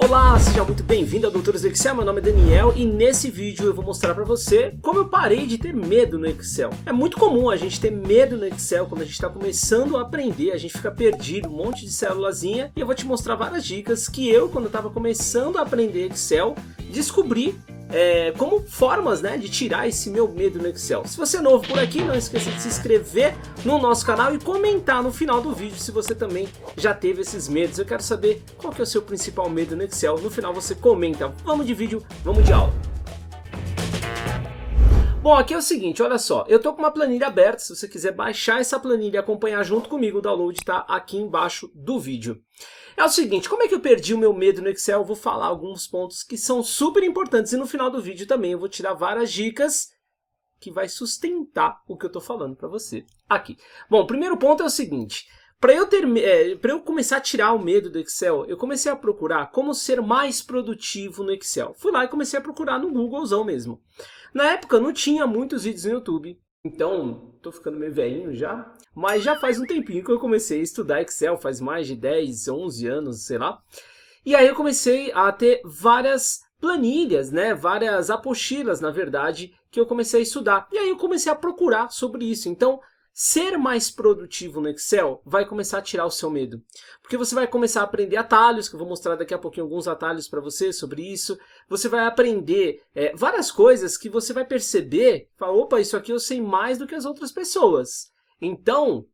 Olá, seja muito bem-vindo ao Doutores do Excel, meu nome é Daniel e nesse vídeo eu vou mostrar para você como eu parei de ter medo no Excel. É muito comum a gente ter medo no Excel quando a gente está começando a aprender, a gente fica perdido, um monte de célulazinha, e eu vou te mostrar várias dicas que eu, quando eu estava começando a aprender Excel, descobri como formas, de tirar esse meu medo no Excel. Se você é novo por aqui, não esqueça de se inscrever no nosso canal e comentar no final do vídeo se você também já teve esses medos. Eu quero saber qual que é o seu principal medo no Excel. No final você comenta. Vamos de vídeo, vamos de aula. Bom, aqui é o seguinte, olha só, eu tô com uma planilha aberta, se você quiser baixar essa planilha e acompanhar junto comigo, o download tá aqui embaixo do vídeo. É o seguinte, como é que eu perdi o meu medo no Excel? Eu vou falar alguns pontos que são super importantes e no final do vídeo também eu vou tirar várias dicas que vai sustentar o que eu tô falando para você aqui. Bom, o primeiro ponto é o seguinte, para eu começar a tirar o medo do Excel, eu comecei a procurar como ser mais produtivo no Excel. Fui lá e comecei a procurar no Googlezão mesmo. Na época não tinha muitos vídeos no YouTube, então tô ficando meio velhinho já, mas já faz um tempinho que eu comecei a estudar Excel, faz mais de 10, 11 anos, sei lá. E aí eu comecei a ter várias planilhas, várias apostilas, na verdade, que eu comecei a estudar. E aí eu comecei a procurar sobre isso. Então, ser mais produtivo no Excel vai começar a tirar o seu medo. Porque você vai começar a aprender atalhos, que eu vou mostrar daqui a pouquinho alguns atalhos para você sobre isso. Você vai aprender várias coisas que você vai perceber, fala, opa, isso aqui eu sei mais do que as outras pessoas. Então,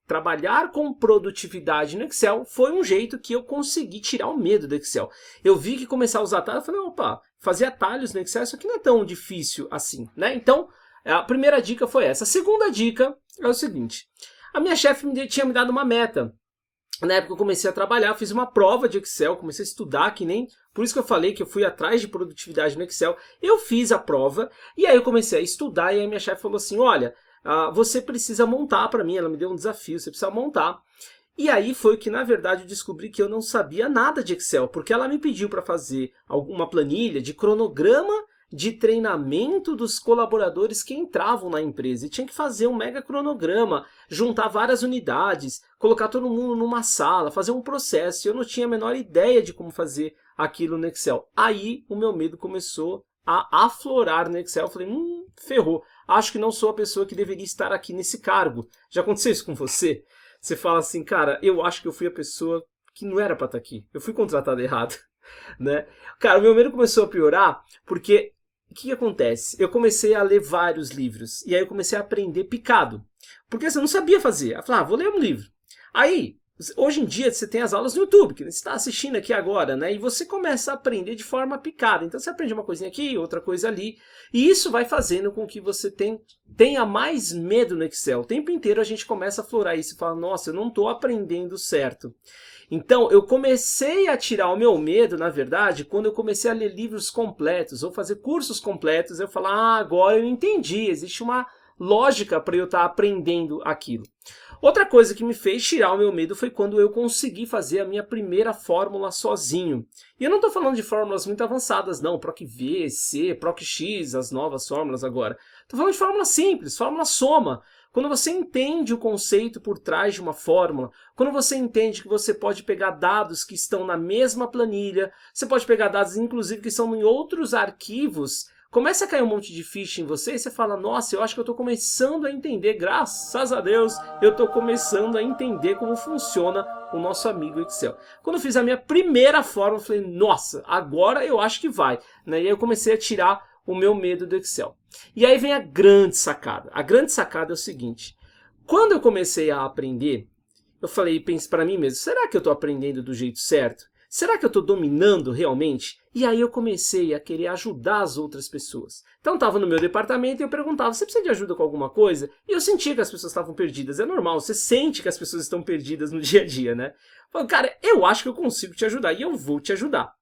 trabalhar com produtividade no Excel foi um jeito que eu consegui tirar o medo do Excel. Eu vi que começar a usar atalhos, eu falei, opa, fazer atalhos no Excel, isso aqui não é tão difícil assim, Então, a primeira dica foi essa. A segunda dica é o seguinte, a minha chefe tinha me dado uma meta. Na época que eu comecei a trabalhar, eu fiz uma prova de Excel, comecei a estudar, por isso que eu falei que eu fui atrás de produtividade no Excel. Eu fiz a prova, e aí eu comecei a estudar, e aí minha chefe falou assim, olha, você precisa montar para mim, ela me deu um desafio, você precisa montar. E aí foi que, na verdade, eu descobri que eu não sabia nada de Excel, porque ela me pediu para fazer alguma planilha de cronograma de treinamento dos colaboradores que entravam na empresa. E tinha que fazer um mega cronograma, juntar várias unidades, colocar todo mundo numa sala, fazer um processo. Eu não tinha a menor ideia de como fazer aquilo no Excel. Aí o meu medo começou a aflorar no Excel. Eu falei, ferrou. Acho que não sou a pessoa que deveria estar aqui nesse cargo. Já aconteceu isso com você? Você fala assim, cara, eu acho que eu fui a pessoa que não era para estar aqui. Eu fui contratado errado. Cara, o meu medo começou a piorar porque o que acontece? Eu comecei a ler vários livros e aí eu comecei a aprender picado. Porque eu não sabia fazer. Eu falei, vou ler um livro. Aí, hoje em dia você tem as aulas no YouTube, que você está assistindo aqui agora, E você começa a aprender de forma picada. Então você aprende uma coisinha aqui, outra coisa ali. E isso vai fazendo com que você tenha mais medo no Excel. O tempo inteiro a gente começa a aflorar isso e fala, nossa, eu não estou aprendendo certo. Então, eu comecei a tirar o meu medo, na verdade, quando eu comecei a ler livros completos ou fazer cursos completos. Eu falo, agora eu entendi, existe uma lógica para eu estar aprendendo aquilo. Outra coisa que me fez tirar o meu medo foi quando eu consegui fazer a minha primeira fórmula sozinho. E eu não estou falando de fórmulas muito avançadas, não, PROC V, C, PROC X, as novas fórmulas agora. Estou falando de fórmula simples, fórmula soma. Quando você entende o conceito por trás de uma fórmula, quando você entende que você pode pegar dados que estão na mesma planilha, você pode pegar dados, inclusive, que estão em outros arquivos, começa a cair um monte de ficha em você e você fala, nossa, eu acho que eu estou começando a entender, graças a Deus, eu estou começando a entender como funciona o nosso amigo Excel. Quando eu fiz a minha primeira fórmula, eu falei, nossa, agora eu acho que vai. E aí eu comecei a tirar o meu medo do Excel. E aí vem a grande sacada. A grande sacada é o seguinte, quando eu comecei a aprender, eu falei, pensei para mim mesmo, será que eu estou aprendendo do jeito certo? Será que eu estou dominando realmente? E aí eu comecei a querer ajudar as outras pessoas. Então estava no meu departamento e eu perguntava, você precisa de ajuda com alguma coisa? E eu sentia que as pessoas estavam perdidas. É normal, você sente que as pessoas estão perdidas no dia a dia, Eu falei, cara, eu acho que eu consigo te ajudar e eu vou te ajudar.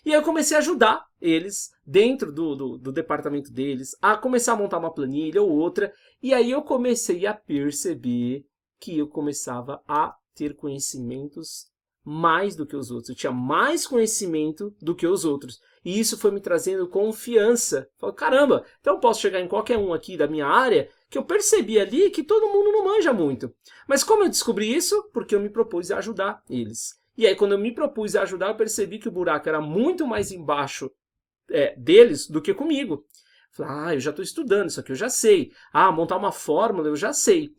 E aí eu comecei a ajudar eles, dentro do departamento deles, a começar a montar uma planilha ou outra. E aí eu comecei a perceber que eu começava a ter conhecimentos mais do que os outros. Eu tinha mais conhecimento do que os outros. E isso foi me trazendo confiança. Falei, caramba, então eu posso chegar em qualquer um aqui da minha área que eu percebi ali que todo mundo não manja muito. Mas como eu descobri isso? Porque eu me propus a ajudar eles. E aí, quando eu me propus a ajudar, eu percebi que o buraco era muito mais embaixo deles do que comigo. Falei, eu já estou estudando, isso aqui eu já sei. Montar uma fórmula eu já sei.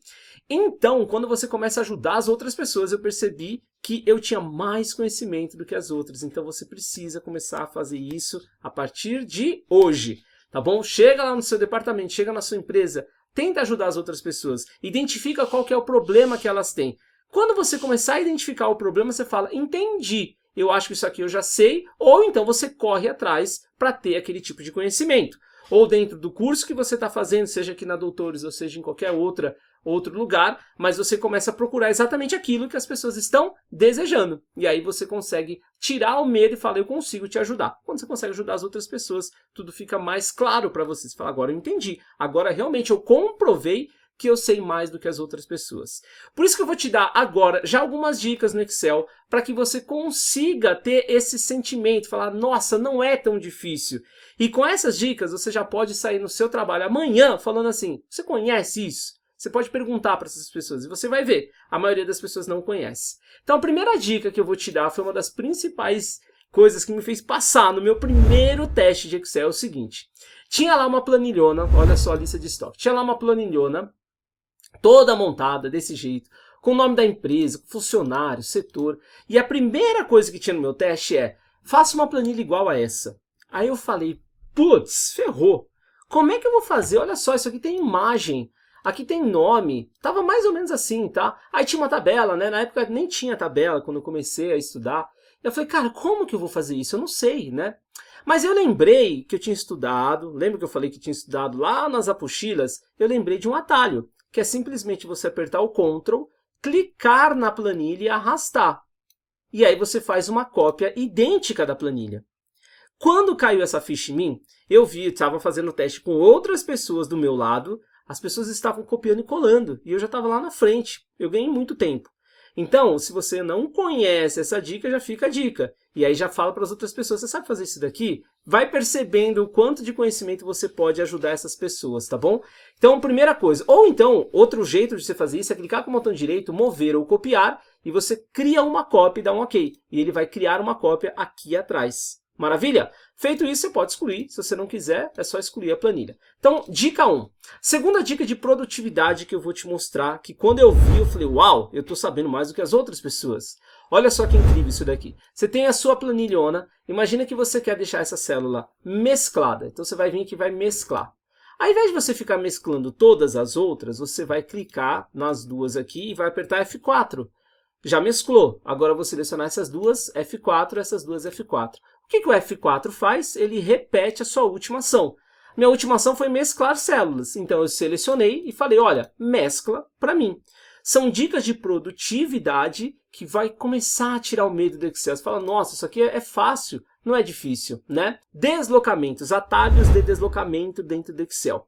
Então, quando você começa a ajudar as outras pessoas, eu percebi que eu tinha mais conhecimento do que as outras. Então, você precisa começar a fazer isso a partir de hoje, tá bom? Chega lá no seu departamento, chega na sua empresa, tenta ajudar as outras pessoas. Identifica qual que é o problema que elas têm. Quando você começar a identificar o problema, você fala, entendi, eu acho que isso aqui eu já sei, ou então você corre atrás para ter aquele tipo de conhecimento. Ou dentro do curso que você está fazendo, seja aqui na Doutores ou seja em qualquer outro lugar, mas você começa a procurar exatamente aquilo que as pessoas estão desejando. E aí você consegue tirar o medo e falar, eu consigo te ajudar. Quando você consegue ajudar as outras pessoas, tudo fica mais claro para você. Você fala, agora eu entendi, agora realmente eu comprovei que eu sei mais do que as outras pessoas. Por isso que eu vou te dar agora já algumas dicas no Excel para que você consiga ter esse sentimento, falar, nossa, não é tão difícil. E com essas dicas você já pode sair no seu trabalho amanhã falando assim, você conhece isso? Você pode perguntar para essas pessoas e você vai ver, a maioria das pessoas não conhece. Então a primeira dica que eu vou te dar foi uma das principais coisas que me fez passar no meu primeiro teste de Excel, é o seguinte. Tinha lá uma planilhona, olha só a lista de estoque, tinha lá uma planilhona toda montada desse jeito, com o nome da empresa, funcionário, setor. E a primeira coisa que tinha no meu teste é, faça uma planilha igual a essa. Aí eu falei, putz, ferrou. Como é que eu vou fazer? Olha só, isso aqui tem imagem, aqui tem nome. Tava mais ou menos assim, tá? Aí tinha uma tabela, né? Na época nem tinha tabela quando eu comecei a estudar. Eu falei, cara, como que eu vou fazer isso? Eu não sei, né? Mas eu lembrei que eu tinha estudado, lembra que eu falei que tinha estudado lá nas apostilas? Eu lembrei de um atalho, que é simplesmente você apertar o Ctrl, clicar na planilha e arrastar. E aí você faz uma cópia idêntica da planilha. Quando caiu essa ficha em mim, eu vi, estava fazendo teste com outras pessoas do meu lado, as pessoas estavam copiando e colando, e eu já estava lá na frente. Eu ganhei muito tempo. Então, se você não conhece essa dica, já fica a dica. E aí já fala para as outras pessoas, você sabe fazer isso daqui? Vai percebendo o quanto de conhecimento você pode ajudar essas pessoas, tá bom? Então, primeira coisa. Ou então, outro jeito de você fazer isso é clicar com o botão direito, mover ou copiar, e você cria uma cópia e dá um OK. E ele vai criar uma cópia aqui atrás. Maravilha? Feito isso, você pode excluir. Se você não quiser, é só excluir a planilha. Então, dica 1. Segunda dica de produtividade que eu vou te mostrar, que quando eu vi, eu falei, uau, eu estou sabendo mais do que as outras pessoas. Olha só que incrível isso daqui. Você tem a sua planilhona, imagina que você quer deixar essa célula mesclada. Então, você vai vir aqui e vai mesclar. Ao invés de você ficar mesclando todas as outras, você vai clicar nas duas aqui e vai apertar F4. Já mesclou. Agora eu vou selecionar essas duas F4, essas duas F4. O que o F4 faz? Ele repete a sua última ação. Minha última ação foi mesclar células. Então eu selecionei e falei, olha, mescla para mim. São dicas de produtividade que vai começar a tirar o medo do Excel. Você fala, nossa, isso aqui é fácil, não é difícil, né? Deslocamentos, atalhos de deslocamento dentro do Excel.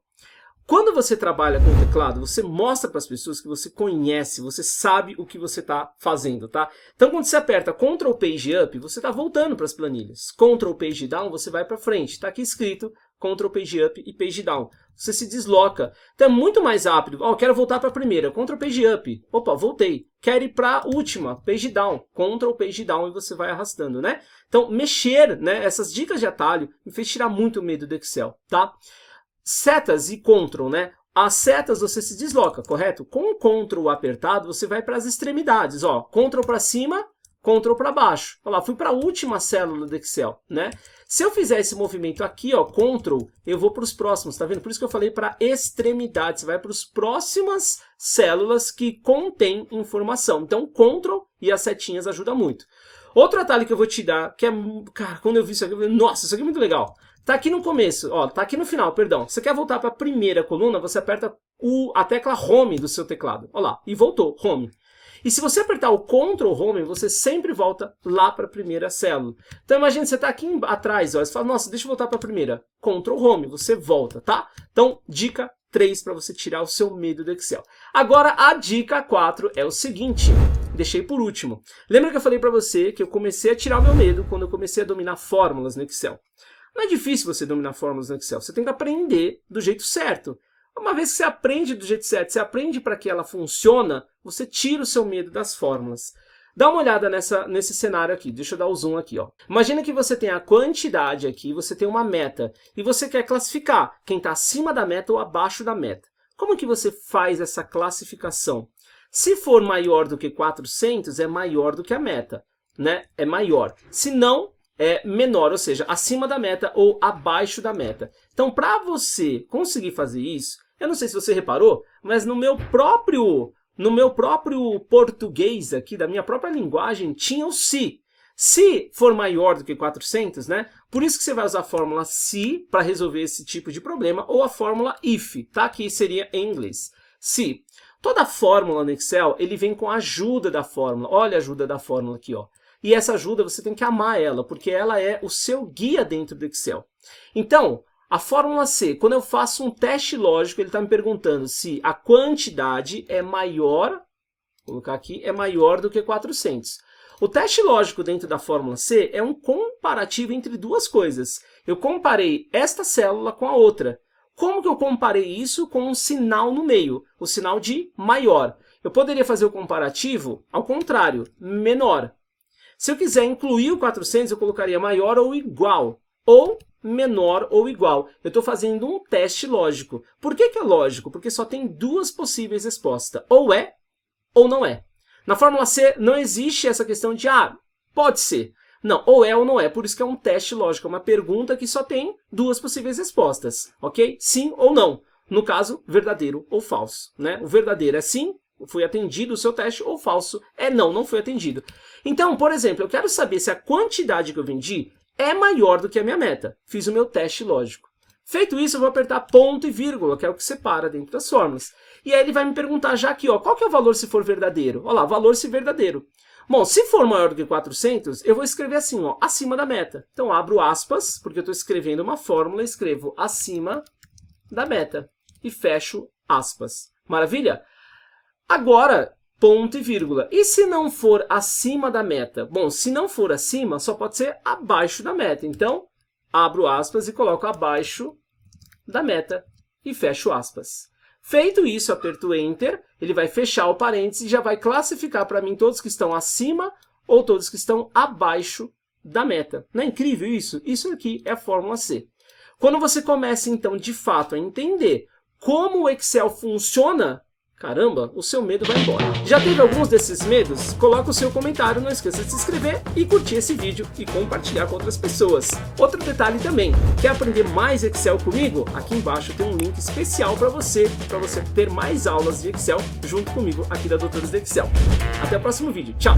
Quando você trabalha com o teclado, você mostra para as pessoas que você conhece, você sabe o que você está fazendo, tá? Então, quando você aperta Ctrl Page Up, você está voltando para as planilhas. Ctrl Page Down, você vai para frente. Está aqui escrito Ctrl Page Up e Page Down. Você se desloca. Então, é muito mais rápido. Quero voltar para a primeira. Ctrl Page Up. Opa, voltei. Quero ir para a última. Page Down. Ctrl Page Down e você vai arrastando, né? Então, mexer, né? Essas dicas de atalho me fez tirar muito medo do Excel, tá? Setas e Ctrl, né? As setas você se desloca, correto? Com o Ctrl apertado, você vai para as extremidades, ó. Ctrl para cima, Ctrl para baixo. Olha lá, fui para a última célula do Excel, né? Se eu fizer esse movimento aqui, ó, Ctrl, eu vou para os próximos, tá vendo? Por isso que eu falei para extremidades, você vai para as próximas células que contêm informação. Então, Ctrl e as setinhas ajudam muito. Outro atalho que eu vou te dar, que é, cara, quando eu vi isso aqui, eu falei, nossa, isso aqui é muito legal. Tá aqui no começo, ó, tá aqui no final, perdão. Você quer voltar para a primeira coluna, você aperta a tecla Home do seu teclado. Ó lá, e voltou, Home. E se você apertar o Ctrl Home, você sempre volta lá para a primeira célula. Então imagina, você está aqui atrás, ó, você fala, nossa, deixa eu voltar para a primeira. Ctrl Home, você volta, tá? Então, dica 3 para você tirar o seu medo do Excel. Agora, a dica 4 é o seguinte, deixei por último. Lembra que eu falei para você que eu comecei a tirar o meu medo quando eu comecei a dominar fórmulas no Excel? Não é difícil você dominar fórmulas no Excel, você tem que aprender do jeito certo. Uma vez que você aprende do jeito certo, você aprende para que ela funciona, você tira o seu medo das fórmulas. Dá uma olhada nesse cenário aqui, deixa eu dar o zoom aqui, ó. Imagina que você tem a quantidade aqui, você tem uma meta, e você quer classificar quem está acima da meta ou abaixo da meta. Como que você faz essa classificação? Se for maior do que 400, é maior do que a meta, né? É maior. Se não, é menor, ou seja, acima da meta ou abaixo da meta. Então, para você conseguir fazer isso, eu não sei se você reparou, mas no meu próprio português aqui, da minha própria linguagem, tinha o se. Se for maior do que 400, né? Por isso que você vai usar a fórmula se para resolver esse tipo de problema, ou a fórmula if, tá? Que seria em inglês. Se. Toda fórmula no Excel, ele vem com a ajuda da fórmula. Olha a ajuda da fórmula aqui, ó. E essa ajuda você tem que amar ela, porque ela é o seu guia dentro do Excel. Então, a fórmula C, quando eu faço um teste lógico, ele está me perguntando se a quantidade é maior, vou colocar aqui, é maior do que 400. O teste lógico dentro da fórmula C é um comparativo entre duas coisas. Eu comparei esta célula com a outra. Como que eu comparei isso com um sinal no meio? O sinal de maior. Eu poderia fazer o comparativo ao contrário, menor. Se eu quiser incluir o 400, eu colocaria maior ou igual. Ou menor ou igual. Eu estou fazendo um teste lógico. Por que que é lógico? Porque só tem duas possíveis respostas. Ou é, ou não é. Na fórmula C não existe essa questão de, pode ser. Não, ou é ou não é. Por isso que é um teste lógico. É uma pergunta que só tem duas possíveis respostas. Ok? Sim ou não. No caso, verdadeiro ou falso, né? O verdadeiro é sim, foi atendido o seu teste, ou falso é não, não foi atendido. Então, por exemplo, eu quero saber se a quantidade que eu vendi é maior do que a minha meta. Fiz o meu teste lógico. Feito isso, eu vou apertar ponto e vírgula, que é o que separa dentro das fórmulas. E aí ele vai me perguntar já aqui, ó, qual que é o valor se for verdadeiro? Olha lá, valor se verdadeiro. Bom, se for maior do que 400, eu vou escrever assim, ó, acima da meta. Então, abro aspas, porque eu estou escrevendo uma fórmula, escrevo acima da meta. E fecho aspas. Maravilha? Agora, ponto e vírgula. E se não for acima da meta? Bom, se não for acima, só pode ser abaixo da meta. Então, abro aspas e coloco abaixo da meta e fecho aspas. Feito isso, aperto Enter, ele vai fechar o parênteses e já vai classificar para mim todos que estão acima ou todos que estão abaixo da meta. Não é incrível isso? Isso aqui é a fórmula C. Quando você começa, então, de fato, a entender como o Excel funciona, caramba, o seu medo vai embora. Já teve alguns desses medos? Coloca o seu comentário, não esqueça de se inscrever e curtir esse vídeo e compartilhar com outras pessoas. Outro detalhe também, quer aprender mais Excel comigo? Aqui embaixo tem um link especial para você ter mais aulas de Excel junto comigo aqui da Doutores do Excel. Até o próximo vídeo, tchau!